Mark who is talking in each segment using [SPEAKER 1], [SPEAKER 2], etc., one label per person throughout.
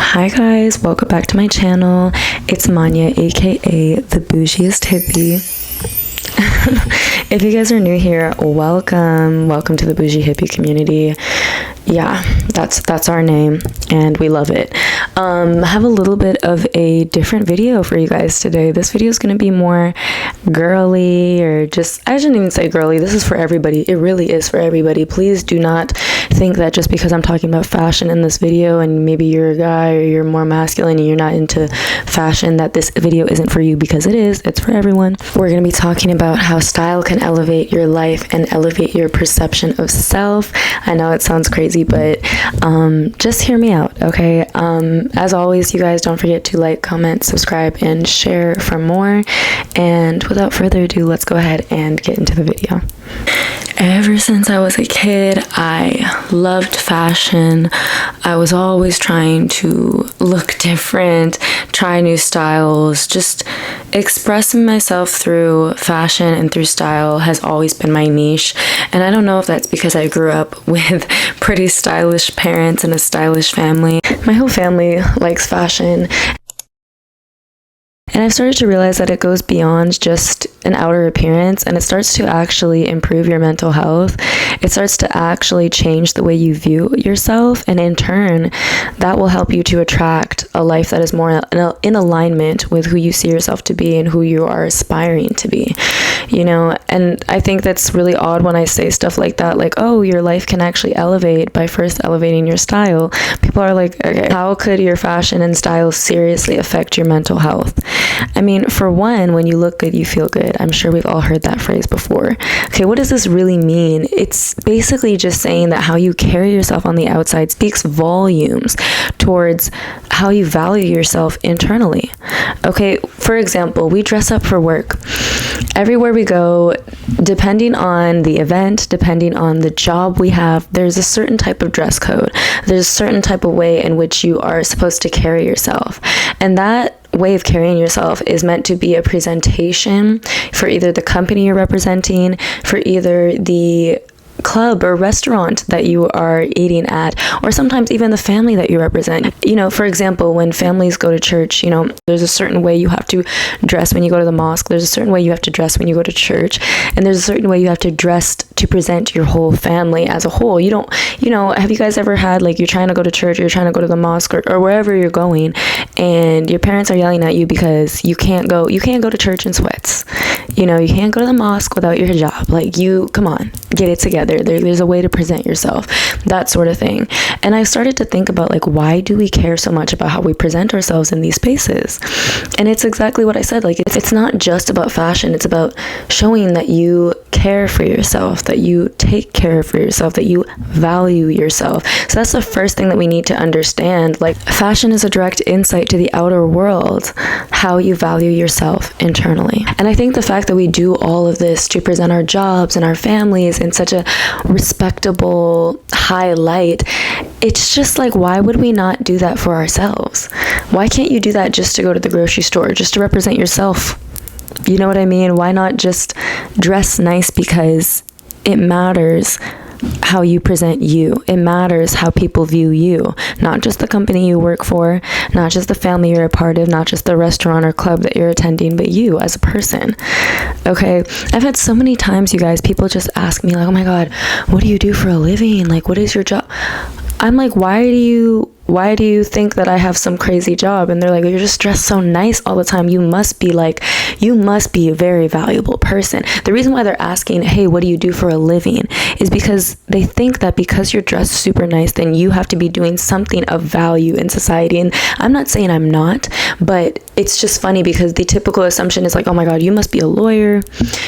[SPEAKER 1] Hi guys, welcome back to my channel. It's Manya, aka the bougiest hippie. If you guys are new here, welcome to the bougie hippie community. Yeah, that's our name and we love it. I have a little bit of a different video for you guys today. This video is going to be more girly, or just, I shouldn't even say girly. This is for everybody. It really is for everybody. Please do not think that just because I'm talking about fashion in this video and maybe you're a guy or you're more masculine and you're not into fashion, that this video isn't for you, because it is. It's for everyone. We're going to be talking about how style can elevate your life and elevate your perception of self. I know it sounds crazy, but just hear me out, okay? As always, you guys don't forget to like, comment, subscribe, and share for more. And without further ado, let's go ahead and get into the video. Ever since I was a kid, I loved fashion. I was always trying to look different, try new styles. Just expressing myself through fashion and through style has always been my niche. And I don't know if that's because I grew up with pretty stylish parents and a stylish family. My whole family likes fashion. And I've started to realize that it goes beyond just an outer appearance, and it starts to actually improve your mental health. It starts to actually change the way you view yourself, and in turn, that will help you to attract a life that is more in alignment with who you see yourself to be and who you are aspiring to be, you know? And I think that's really odd when I say stuff like that, like, oh, your life can actually elevate by first elevating your style. People are like, okay, how could your fashion and style seriously affect your mental health? I mean, for one, when you look good, you feel good. I'm sure we've all heard that phrase before. Okay, what does this really mean? It's basically just saying that how you carry yourself on the outside speaks volumes towards how you value yourself internally. Okay, for example, we dress up for work. Everywhere we go, depending on the event, depending on the job we have, there's a certain type of dress code. There's a certain type of way in which you are supposed to carry yourself. And that way of carrying yourself is meant to be a presentation for either the company you're representing, for either the club or restaurant that you are eating at, or sometimes even the family that you represent. You know, for example, when families go to church, you know, there's a certain way you have to dress when you go to the mosque. There's a certain way you have to dress when you go to church, and there's a certain way you have to dress to present your whole family as a whole. You don't, you know, have you guys ever had, like, you're trying to go to church, or you're trying to go to the mosque, or wherever you're going, and your parents are yelling at you because you can't go to church in sweats. You know, you can't go to the mosque without your hijab. Like, you, come on, get it together. There's a way to present yourself, that sort of thing. And I started to think about, like, why do we care so much about how we present ourselves in these spaces? And it's exactly what I said. Like, it's not just about fashion. It's about showing that you care for yourself, that you take care for yourself, that you value yourself. So that's the first thing that we need to understand. Like, fashion is a direct insight to the outer world, how you value yourself internally. And I think the fact that we do all of this to present our jobs and our families in such a respectable high light, it's just like, why would we not do that for ourselves? Why can't you do that just to go to the grocery store, just to represent yourself? You know what I mean? Why not just dress nice because it matters how you present you? It matters how people view you, not just the company you work for, not just the family you're a part of, not just the restaurant or club that you're attending, but you as a person. Okay, I've had so many times, you guys, people just ask me, like, oh my god, what do you do for a living? Like, what is your job? I'm like, why do you think that I have some crazy job? And they're like, you're just dressed so nice all the time. You must be a very valuable person. The reason why they're asking, hey, what do you do for a living, is because they think that because you're dressed super nice, then you have to be doing something of value in society. And I'm not saying I'm not, but it's just funny because the typical assumption is like, oh my god, you must be a lawyer.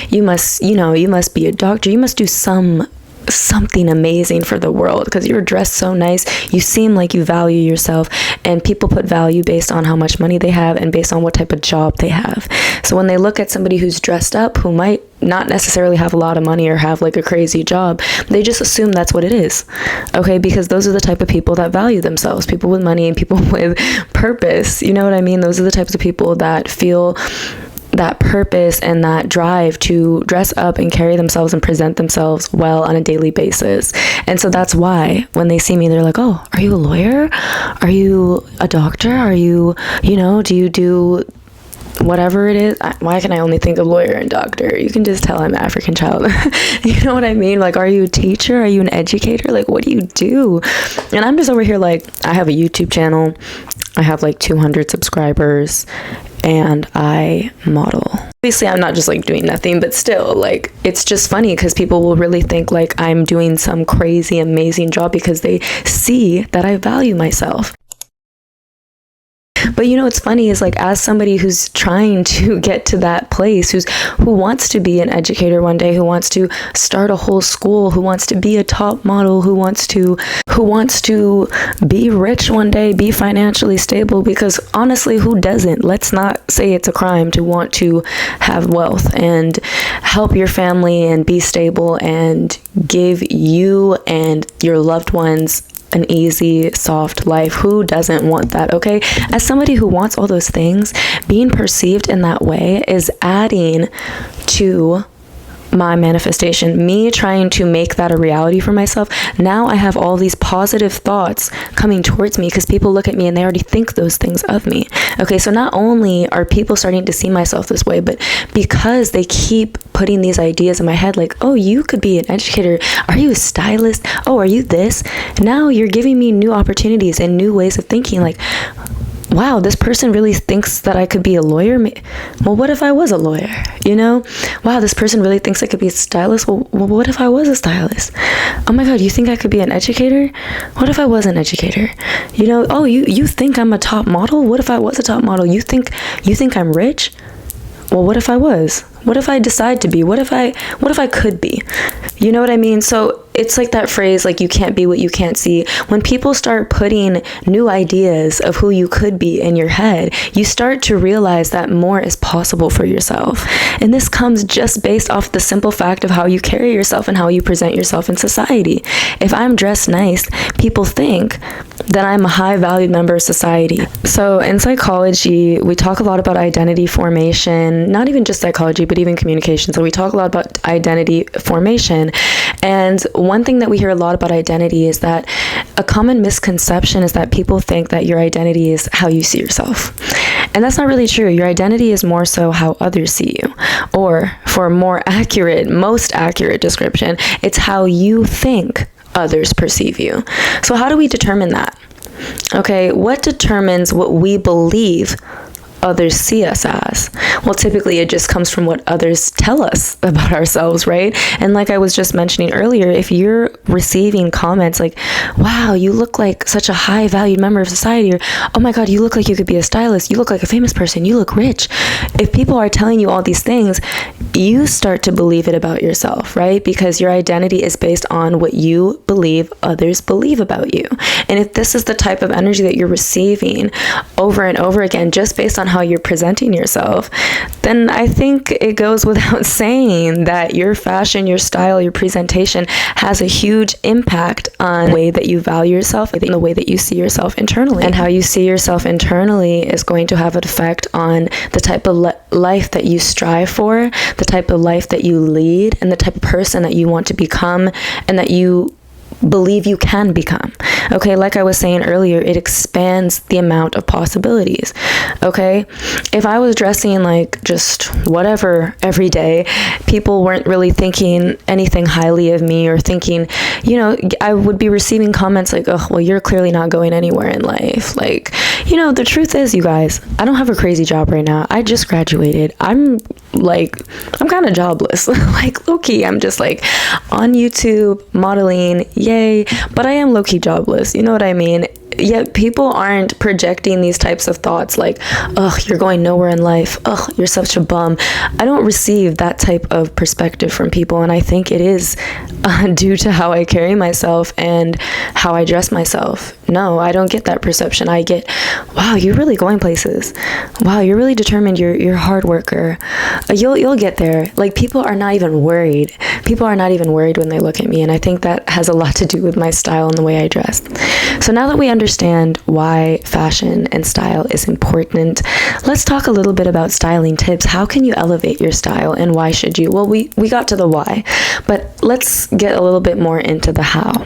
[SPEAKER 1] You must be a doctor. You must do something amazing for the world because you're dressed so nice. You seem like you value yourself, and people put value based on how much money they have and based on what type of job they have. So when they look at somebody who's dressed up, who might not necessarily have a lot of money or have like a crazy job, they just assume that's what it is. Okay, because those are the type of people that value themselves, people with money and people with purpose. You know what I mean? Those are the types of people that feel that purpose and that drive to dress up and carry themselves and present themselves well on a daily basis. And so that's why when they see me, they're like, oh, are you a lawyer? Are you a doctor? Are you, do you do whatever it is? Why can I only think of lawyer and doctor? You can just tell I'm an African child. You know what I mean? Like, are you a teacher? Are you an educator? Like, what do you do? And I'm just over here like, I have a YouTube channel. I have like 200 subscribers and I model. Obviously, I'm not just like doing nothing, but still, like, it's just funny because people will really think like I'm doing some crazy, amazing job because they see that I value myself. But what's funny is, like, as somebody who's trying to get to that place, who wants to be an educator one day, who wants to start a whole school, who wants to be a top model, who wants to be rich one day, be financially stable, because honestly, who doesn't? Let's not say it's a crime to want to have wealth and help your family and be stable and give you and your loved ones an easy, soft life. Who doesn't want that? Okay, as somebody who wants all those things, being perceived in that way is adding to my manifestation, me trying to make that a reality for myself. Now I have all these positive thoughts coming towards me because people look at me and they already think those things of me. Okay, so not only are people starting to see myself this way, but because they keep putting these ideas in my head, like, oh, you could be an educator. Are you a stylist? Oh, are you this? Now you're giving me new opportunities and new ways of thinking, like, wow, this person really thinks that I could be a lawyer. Well, what if I was a lawyer? Wow, this person really thinks I could be a stylist. Well, what if I was a stylist? Oh my God, you think I could be an educator? What if I was an educator? Oh, you think I'm a top model? What if I was a top model? You think I'm rich? Well, what if I was? What if I decide to be? What if I could be? You know what I mean? So it's like that phrase, like, you can't be what you can't see. When people start putting new ideas of who you could be in your head, you start to realize that more is possible for yourself. And this comes just based off the simple fact of how you carry yourself and how you present yourself in society. If I'm dressed nice, people think that I'm a high valued member of society. So in psychology, we talk a lot about identity formation, not even just psychology, but even communication. So we talk a lot about identity formation. And one thing that we hear a lot about identity is that a common misconception is that people think that your identity is how you see yourself. And that's not really true. Your identity is more so how others see you. Or for a most accurate description, it's how you think others perceive you. So how do we determine that? Okay, what determines what we believe others see us as? Well, typically it just comes from what others tell us about ourselves, right? And like I was just mentioning earlier, if you're receiving comments like, wow, you look like such a high valued member of society, or oh my God, you look like you could be a stylist, you look like a famous person, you look rich. If people are telling you all these things, you start to believe it about yourself, right? Because your identity is based on what you believe others believe about you. And if this is the type of energy that you're receiving over and over again, just based on how you're presenting yourself, then I think it goes without saying that your fashion, your style, your presentation has a huge impact on the way that you value yourself, and the way that you see yourself internally. And how you see yourself internally is going to have an effect on the type of life that you strive for, the type of life that you lead, and the type of person that you want to become and that you believe you can become. Okay, like I was saying earlier, it expands the amount of possibilities. Okay, if I was dressing like just whatever every day, people weren't really thinking anything highly of me, or thinking, I would be receiving comments like, oh, well, you're clearly not going anywhere in life. Like, the truth is, you guys, I don't have a crazy job right now. I just graduated. I'm kind of jobless. Like, low-key, I'm just like on YouTube modeling, yay, but I am low-key jobless. You know what I mean? Yet people aren't projecting these types of thoughts like, oh, you're going nowhere in life. Oh, you're such a bum. I don't receive that type of perspective from people. And I think it is due to how I carry myself and how I dress myself. No, I don't get that perception. I get, wow, you're really going places. Wow, you're really determined. You're a hard worker. You'll get there. Like, people are not even worried. People are not even worried when they look at me. And I think that has a lot to do with my style and the way I dress. So now that we understand understand why fashion and style is important, let's talk a little bit about styling tips. How can you elevate your style, and why should you? Well, we got to the why, but let's get a little bit more into the how.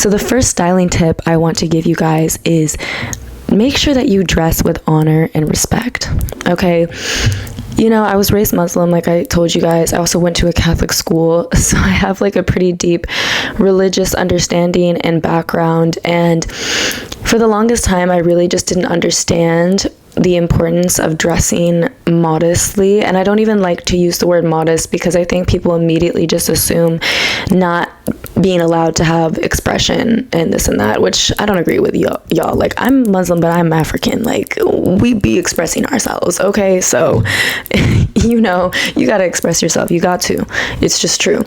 [SPEAKER 1] So the first styling tip I want to give you guys is make sure that you dress with honor and respect. Okay? You know, I was raised Muslim, like I told you guys. I also went to a Catholic school, so I have like a pretty deep religious understanding and background. And for the longest time, I really just didn't understand the importance of dressing modestly. And I don't even like to use the word modest because I think people immediately just assume not being allowed to have expression and this and that, which I don't agree with y'all. Like, I'm Muslim, but I'm African. Like, we be expressing ourselves, okay? So, you know, you got to express yourself. You got to. It's just true,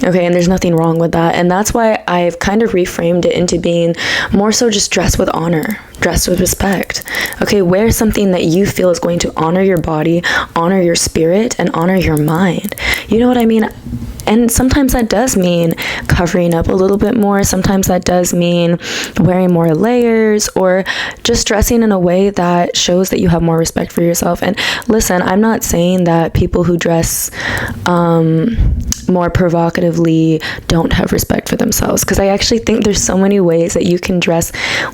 [SPEAKER 1] okay? And there's nothing wrong with that. And that's why I've kind of reframed it into being more so just dress with honor, dress with respect, okay? Wear something that you feel is going to honor your body, honor your spirit, and honor your mind. You know what I mean? And sometimes that does mean covering up a little bit more. Sometimes that does mean wearing more layers, or just dressing in a way that shows that you have more respect for yourself. And listen, I'm not saying that people who dress more provocatively don't have respect for themselves, because I actually think there's so many ways that you can dress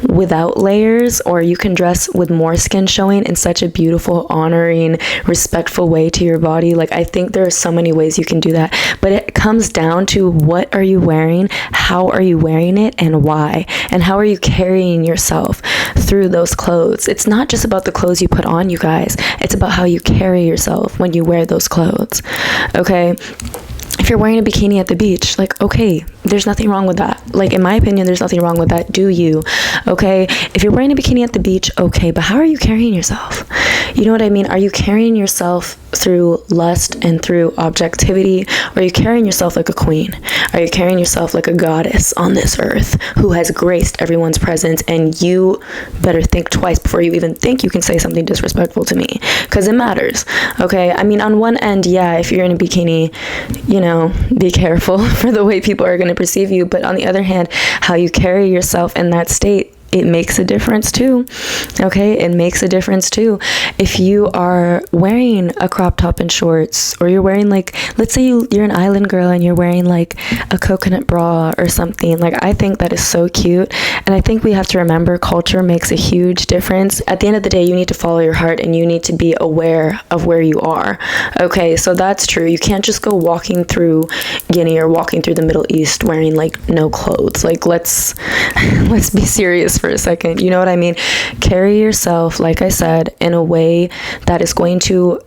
[SPEAKER 1] without layers, or you can dress with more skin showing in such a beautiful, honoring, respectful way to your body. Like, I think there are so many ways you can do that, but it comes down to what are you wearing, how are you wearing it, and why, and how are you carrying yourself through those clothes. It's not just about the clothes you put on, you guys. It's about how you carry yourself when you wear those clothes, okay? If you're wearing a bikini at the beach, like, okay, there's nothing wrong with that. Like, in my opinion, there's nothing wrong with that. Do you? Okay? If you're wearing a bikini at the beach, okay, but how are you carrying yourself? You know what I mean? Are you carrying yourself through lust and through objectivity? Or are you carrying yourself like a queen? Are you carrying yourself like a goddess on this earth who has graced everyone's presence, and you better think twice before you even think you can say something disrespectful to me? Because it matters, okay? I mean, on one end, yeah, if you're in a bikini, you know, be careful for the way people are going to perceive you. But on the other hand, how you carry yourself in that state, it makes a difference too, okay? It makes a difference too. If you are wearing a crop top and shorts, or you're wearing, like, let's say you're an island girl and you're wearing like a coconut bra or something, like, I think that is so cute. And I think we have to remember culture makes a huge difference. At the end of the day, you need to follow your heart, and you need to be aware of where you are, okay? So that's true. You can't just go walking through Guinea or walking through the Middle East wearing like no clothes. Like, let's be serious for a second. You know what I mean? Carry yourself, like I said, in a way that is going to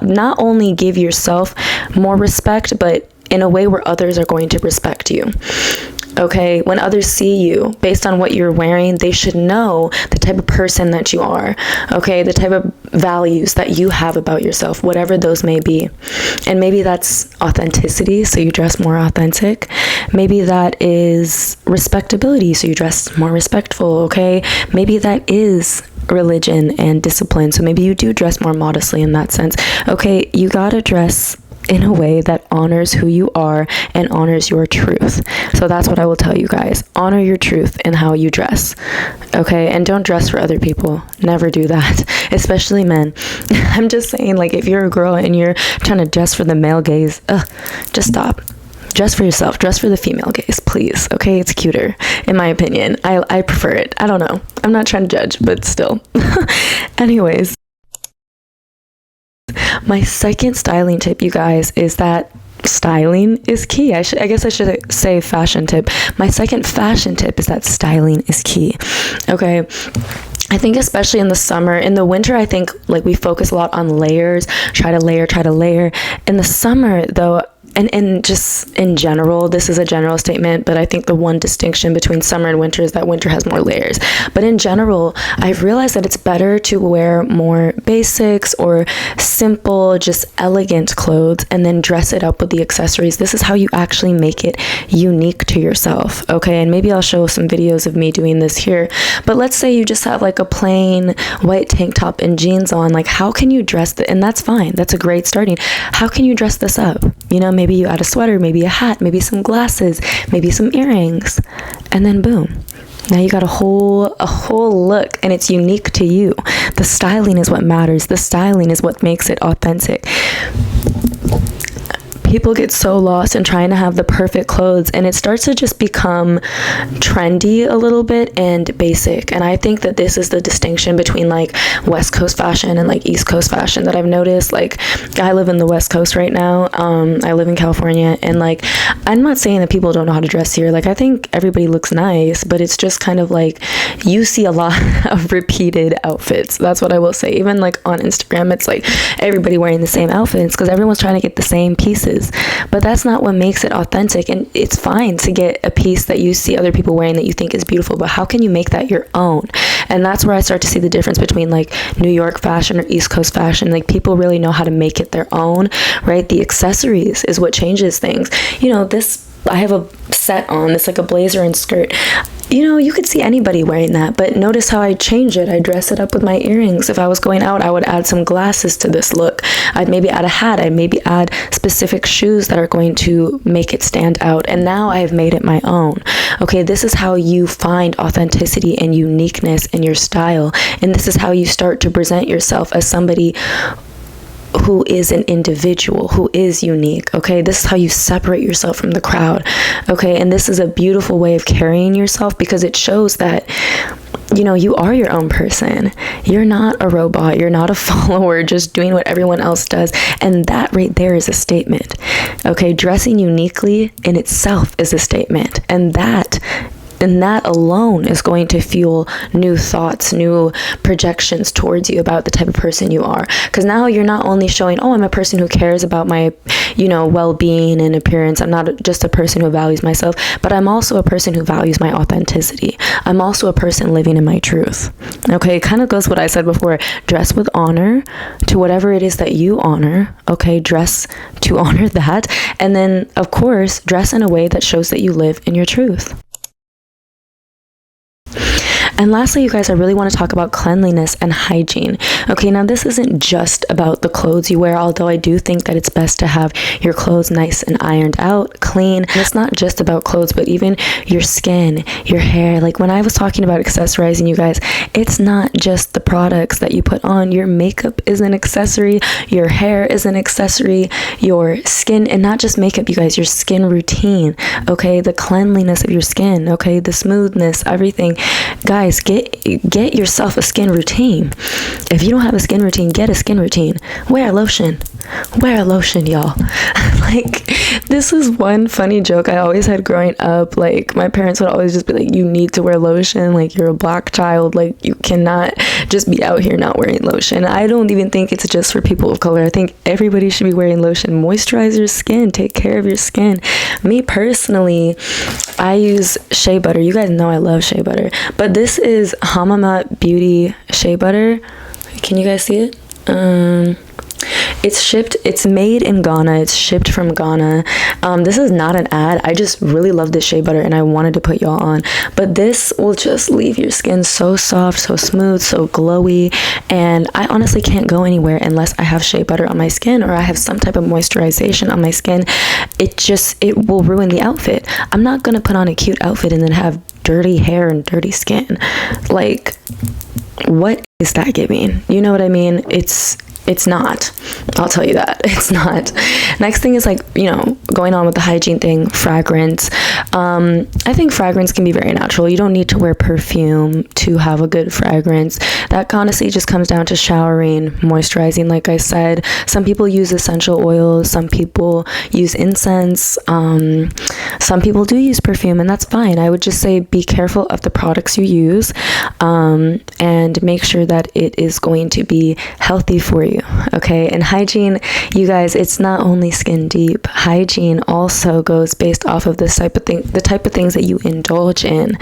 [SPEAKER 1] not only give yourself more respect, but in a way where others are going to respect you. Okay, when others see you based on what you're wearing, they should know the type of person that you are, okay, the type of values that you have about yourself, whatever those may be. And maybe that's authenticity, so you dress more authentic. Maybe that is respectability, so you dress more respectful, okay? Maybe that is religion and discipline, so maybe you do dress more modestly in that sense. Okay, you gotta dress in a way that honors who you are and honors your truth. So that's what I will tell you guys. Honor your truth in how you dress, okay? And don't dress for other people. Never do that, especially men. I'm just saying, like, if you're a girl and you're trying to dress for the male gaze, just stop. Dress for yourself. Dress for the female gaze, please, okay? It's cuter, in my opinion. I prefer it. I don't know. I'm not trying to judge, but still. Anyways. My second styling tip, you guys, is that styling is key. I guess I should say fashion tip. My second fashion tip is that styling is key. Okay. I think especially in the summer. In the winter, I think, like, we focus a lot on layers, try to layer. In the summer, though, and just in general, this is a general statement, but I think the one distinction between summer and winter is that winter has more layers. But in general, I've realized that it's better to wear more basics or simple, just elegant clothes, and then dress it up with the accessories. This is how you actually make it unique to yourself, okay? And maybe I'll show some videos of me doing this here. But let's say you just have like a plain white tank top and jeans on. Like, how can you dress and that's fine. That's a great starting. How can you dress this up? You know, maybe Maybe you add a sweater, maybe a hat, maybe some glasses, maybe some earrings, and then boom. Now you got a whole look, and it's unique to you. The styling is what matters. The styling is what makes it authentic. People get so lost in trying to have the perfect clothes, and it starts to just become trendy a little bit and basic. And I think that this is the distinction between like West Coast fashion and like East Coast fashion that I've noticed. Like, I live in the West Coast right now. I live in California, and like, I'm not saying that people don't know how to dress here. Like, I think everybody looks nice, but it's just kind of like you see a lot of repeated outfits. That's what I will say. Even like on Instagram, it's like everybody wearing the same outfits because everyone's trying to get the same pieces. But that's not what makes it authentic. And it's fine to get a piece that you see other people wearing that you think is beautiful, but how can you make that your own? And that's where I start to see the difference between like New York fashion or East Coast fashion. Like, people really know how to make it their own, right? The accessories is what changes things. You know, I have a set on, it's like a blazer and skirt. You know, you could see anybody wearing that, but notice how I change it. I dress it up with my earrings. If I was going out, I would add some glasses to this look. I'd maybe add a hat. I'd maybe add specific shoes that are going to make it stand out. And now I've made it my own. Okay, this is how you find authenticity and uniqueness in your style. And this is how you start to present yourself as somebody who is an individual, who is unique. Okay, this is how you separate yourself from the crowd. Okay, and this is a beautiful way of carrying yourself because it shows that, you know, you are your own person. You're not a robot. You're not a follower just doing what everyone else does. And that right there is a statement. Okay, dressing uniquely in itself is a statement. And that alone is going to fuel new thoughts, new projections towards you about the type of person you are. Because now you're not only showing, oh, I'm a person who cares about my, you know, well-being and appearance. I'm not just a person who values myself, but I'm also a person who values my authenticity. I'm also a person living in my truth. Okay, it kind of goes what I said before. Dress with honor to whatever it is that you honor. Okay, dress to honor that. And then, of course, dress in a way that shows that you live in your truth. And lastly, you guys, I really want to talk about cleanliness and hygiene. Okay, now this isn't just about the clothes you wear, although I do think that it's best to have your clothes nice and ironed out, clean. And it's not just about clothes, but even your skin, your hair. Like, when I was talking about accessorizing, you guys, it's not just the products that you put on. Your makeup is an accessory, your hair is an accessory, your skin, and not just makeup, you guys, your skin routine. Okay, the cleanliness of your skin, okay, the smoothness, everything. Guys, get yourself a skin routine. If you don't have a skin routine, get a skin routine. Wear lotion, y'all. Like, this is one funny joke I always had growing up. Like, my parents would always just be like, you need to wear lotion. Like, you're a black child. Like, you cannot just be out here not wearing lotion. I don't even think it's just for people of color. I think everybody should be wearing lotion. Moisturize your skin. Take care of your skin. Me personally, I use shea butter. You guys know I love shea butter. But this is Hamamat Beauty shea butter. Can you guys see it? It's made in Ghana. It's shipped from Ghana. This is not an ad. I just really love this shea butter and I wanted to put y'all on. But this will just leave your skin so soft, so smooth, so glowy. And I honestly can't go anywhere unless I have shea butter on my skin or I have some type of moisturization on my skin. It will ruin the outfit. I'm not going to put on a cute outfit and then have dirty hair and dirty skin. Like, what is that giving? You know what I mean? It's not. I'll tell you that. It's not. Next thing is, like, you know, going on with the hygiene thing, fragrance. I think fragrance can be very natural. You don't need to wear perfume to have a good fragrance. That honestly just comes down to showering, moisturizing, like I said. Some people use essential oils. Some people use incense. Some people do use perfume, and that's fine. I would just say be careful of the products you use, and make sure that it is going to be healthy for you. Okay, and hygiene, you guys, it's not only skin deep. Hygiene also goes based off of this type of thing, the type of things that you indulge in,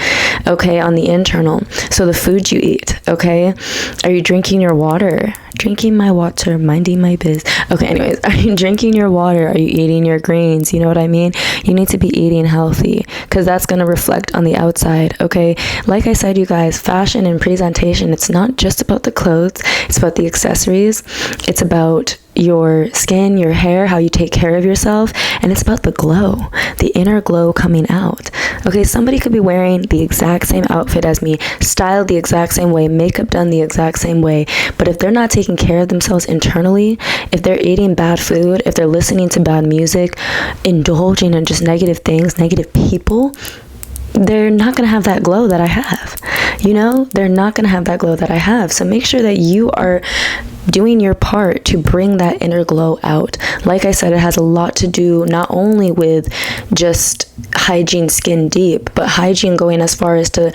[SPEAKER 1] okay, on the internal. So the food you eat, okay, are you drinking your water? Drinking my water, minding my biz. Okay, anyways, are you drinking your water? Are you eating your greens? You know what I mean? You need to be eating healthy because that's going to reflect on the outside, okay? Like I said, you guys, fashion and presentation, it's not just about the clothes. It's about the accessories. It's about your skin, your hair, how you take care of yourself, and it's about the glow, the inner glow coming out. Okay, somebody could be wearing the exact same outfit as me, styled the exact same way, makeup done the exact same way, but if they're not taking care of themselves internally, if they're eating bad food, if they're listening to bad music, indulging in just negative things, negative people, they're not going to have that glow that I have. You know, they're not going to have that glow that I have. So make sure that you are doing your part to bring that inner glow out. Like I said, it has a lot to do not only with just hygiene skin deep, but hygiene going as far as to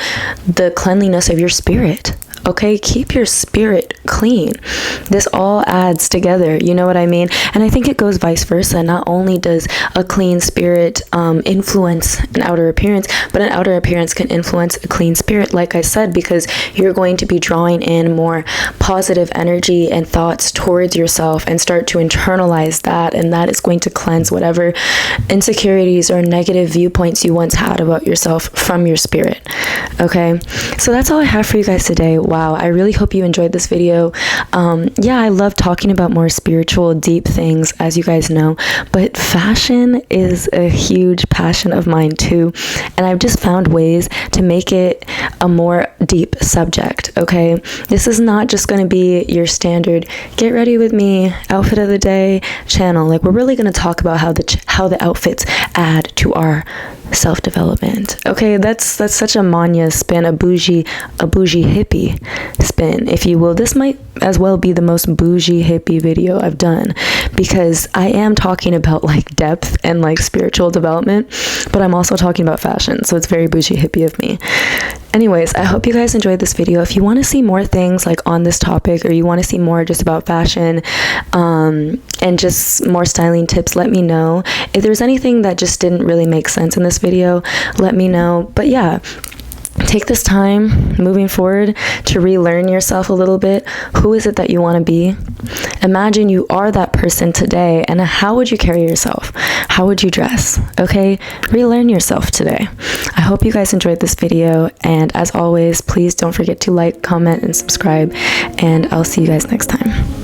[SPEAKER 1] the cleanliness of your spirit. Okay, keep your spirit clean. This all adds together, you know what I mean? And I think it goes vice versa. Not only does a clean spirit influence an outer appearance, but an outer appearance can influence a clean spirit, like I said, because you're going to be drawing in more positive energy and thoughts towards yourself and start to internalize that, and that is going to cleanse whatever insecurities or negative viewpoints you once had about yourself from your spirit. Okay, so that's all I have for you guys today. Wow, I really hope you enjoyed this video. Yeah, I love talking about more spiritual, deep things, as you guys know, but fashion is a huge passion of mine too, and I've just found ways to make it a more deep subject. Okay, this is not just going to be your standard get ready with me outfit of the day channel. Like, we're really going to talk about how the outfits add to our self-development. Okay, that's such a mania spin, a bougie hippie spin, if you will. This might as well be the most bougie hippie video I've done, because I am talking about like depth and like spiritual development, but I'm also talking about fashion, so it's very bougie hippie of me. Anyways, I hope you guys enjoyed this video. If you want to see more things like on this topic, or you want to see more just about fashion and just more styling tips, let me know. If there's anything that just didn't really make sense in this video, let me know. But yeah, take this time moving forward to relearn yourself a little bit. Who is it that you want to be? Imagine you are that person today, and how would you carry yourself? How would you dress? Okay, relearn yourself today. I hope you guys enjoyed this video, and as always, please don't forget to like, comment, and subscribe, and I'll see you guys next time.